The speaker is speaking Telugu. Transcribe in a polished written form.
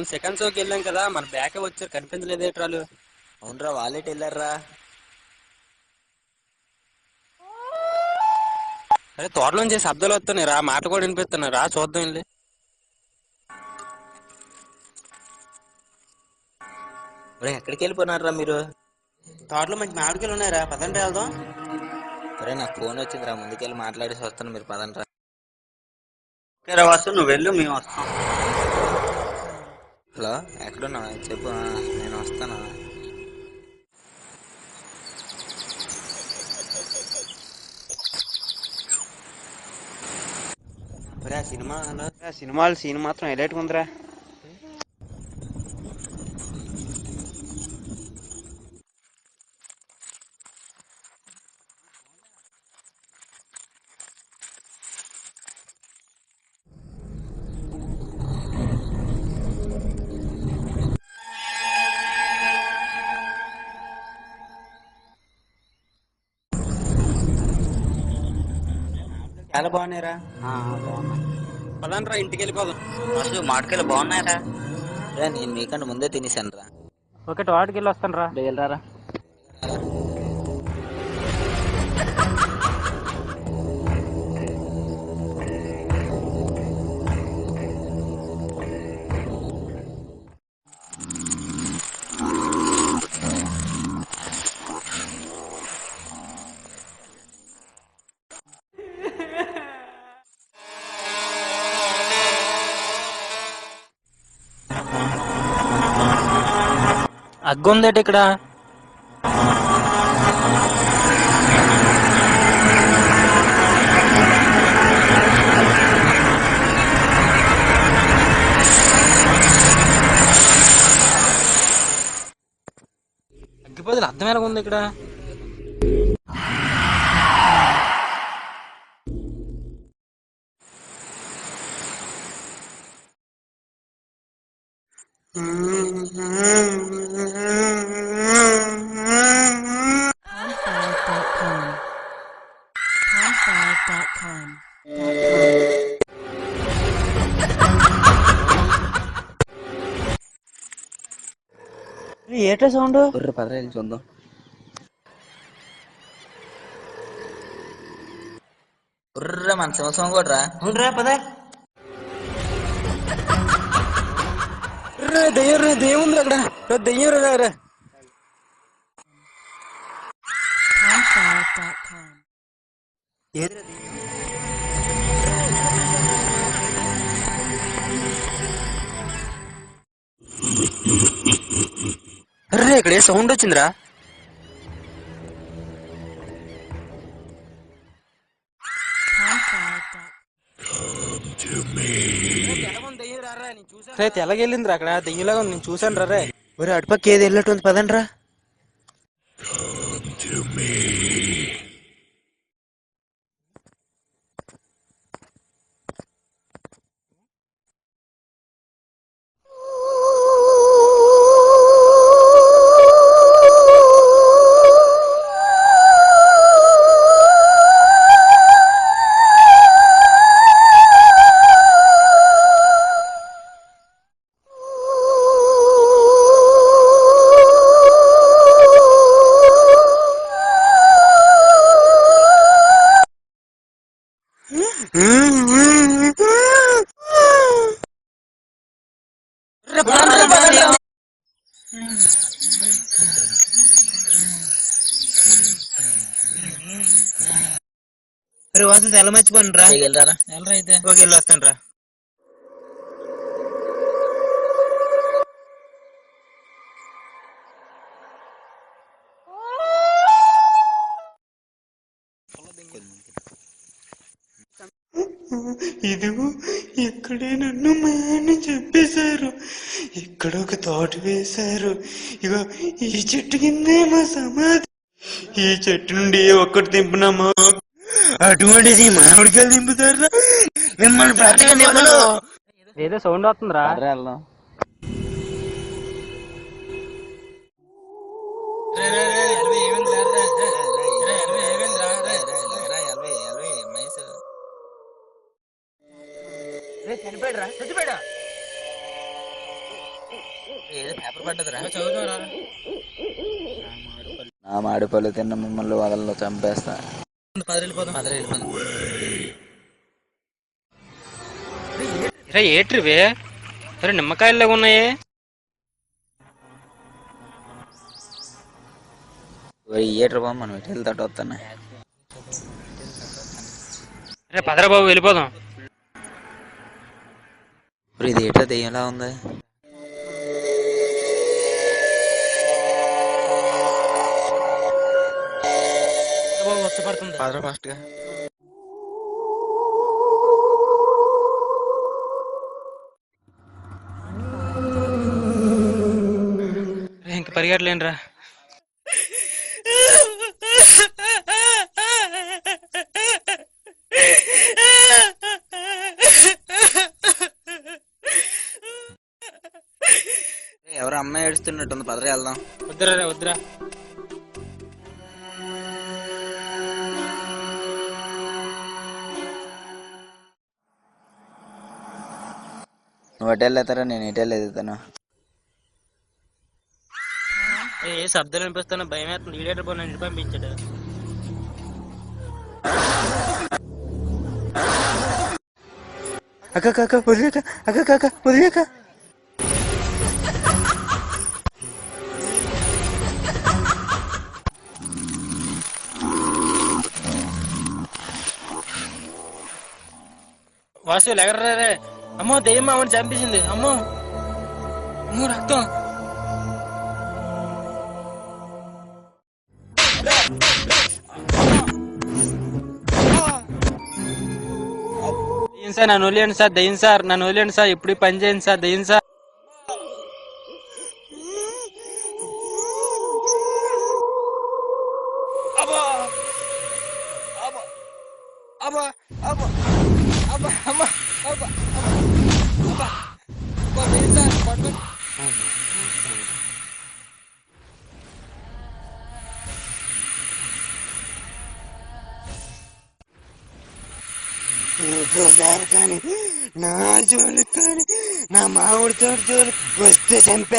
అవును సెకండ్ షోకి వెళ్ళాం కదా, మన బ్యాక్ వచ్చారు కనిపించలేదు ఏట్రాలు. అవునరా, వాళ్ళేటి వెళ్ళారా? అరే తోటలోంచి శబ్దాలు వస్తున్నాయి రా, మాట కూడా వినిపిస్తున్నాయి రా, చూద్దాం వెళ్ళి. ఎక్కడికి వెళ్ళిపోయినారా మీరు? తోటలో మంచి మామిడికాయలు ఉన్నాయరా, పదండి వెళ్దాం. ఒరే నాకు ఫోన్ వచ్చిందిరా, ముందుకెళ్ళి మాట్లాడేసి వస్తాను, మీరు పదండ్రా. ఓకేరా వాసు, నువ్వు వెళ్ళు, మేము వస్తాం. హలో, ఎక్కడున్నావా చెప్పు, నేను వస్తాను. సినిమాలు సీన్ మాత్రం హైలైట్ ఉందిరా. చాలా బాగున్నాయిరా. పదండ్రా ఇంటికి వెళ్ళిపోదాం. వాసు, మామిడికాయలు బాగున్నాయరా. రే నేను మీకంటే ముందే తినేసాను రా. ఓకే తోటకి వెళ్ళి వస్తాను రా. వెళ్ళరారా. అగ్గుందేటి ఇక్కడ. అగ్గిపోతులు అర్థం ఎలా ఉంది ఇక్కడ. ఏట్రా సౌండ్? పదరా వెళ్ళి చూద్దాం. మన సింహం కూడా రా. అవునరా, పదా. దెయ్యం ఉంది అక్కడ, దెయ్యం రా. అరే ఇక్కడ ఏ సౌండ్ వచ్చిందిరా. తెల్లగెళ్ళిందిరా అక్కడ, దెయ్యంలాగా ఉంది, నేను చూసాను రా. రే ఒరే అటుపక్క ఏది వెళ్ళినట్టుంది, పదండ్రా. అరే వాసు తెల్ల మర్చిపోను రా. వెళ్ళరా అయితే. ఓకే వెళ్ళి వస్తాను రా. ఇదిగో ఇక్కడే నన్ను అని చెప్పేశారు. ఇక్కడ ఒక తోట వేశారు. ఇగో ఈ చెట్టు కిందే మా సమాధి. ఈ చెట్టు నుండి ఒక్కటి దింపునామా, అటువంటిది మామిడికాయలు దింపుతారా? మిమ్మల్ని బ్రతకనివ్వను. ఏదో సౌండ్ వస్తుందిరా. వెళ్దాం. చనిపోయాడు. పడ్డదిరా చదువుతున్నారా? నా మాడిపళ్ళు తిన్న మిమ్మల్ని వదలలో చంపేస్తా. ఏట్రివే సరే నిమ్మకాయల్లాగా ఉన్నాయే. ఏటర్ బాబు మనం ఇటు వెళ్తాట వస్తున్నా. రే పదరా బాబు వెళ్ళిపోదాం. ఇది ఏటో దెయ్యంలా ఉంది. బాబు వచ్చపడుతుంది. పదరా ఫాస్ట్ గా. ఇంక పరిగెట్టలేనురా. ఎవరు అమ్మాయి ఏడుస్తున్నట్టుంది, పదరా వెళ్దాం. వద్దురా రే వద్దురా. నువ్వు అటు వెళ్ళేతారా, నేను ఇటు వెళ్ళేదుతాను. ఏ శబ్దాలు అనిపిస్తున్నా భయం వేస్తుంది. లీడర్ పోయి నన్ను పంపించాడు. అక్క కాక వదిలేక, అక్క కాక వదిలేక. వాసు ఎగర్రా రే. అమ్మో దెయ్యం మామని చంపేసింది. అమ్మో అమ్మో రక్తం. దెయ్యం సార్ నన్ను వదిలేండి సార్. దెయ్యం సార్ నన్ను వదిలేండి సార్. ఇప్పుడు పని చేయండి సార్. దెయ్యం సార్. ఇంకోసారి కానీ నా జోలికి కానీ నా మామిడి తోట జోలికి వస్తే చంపే.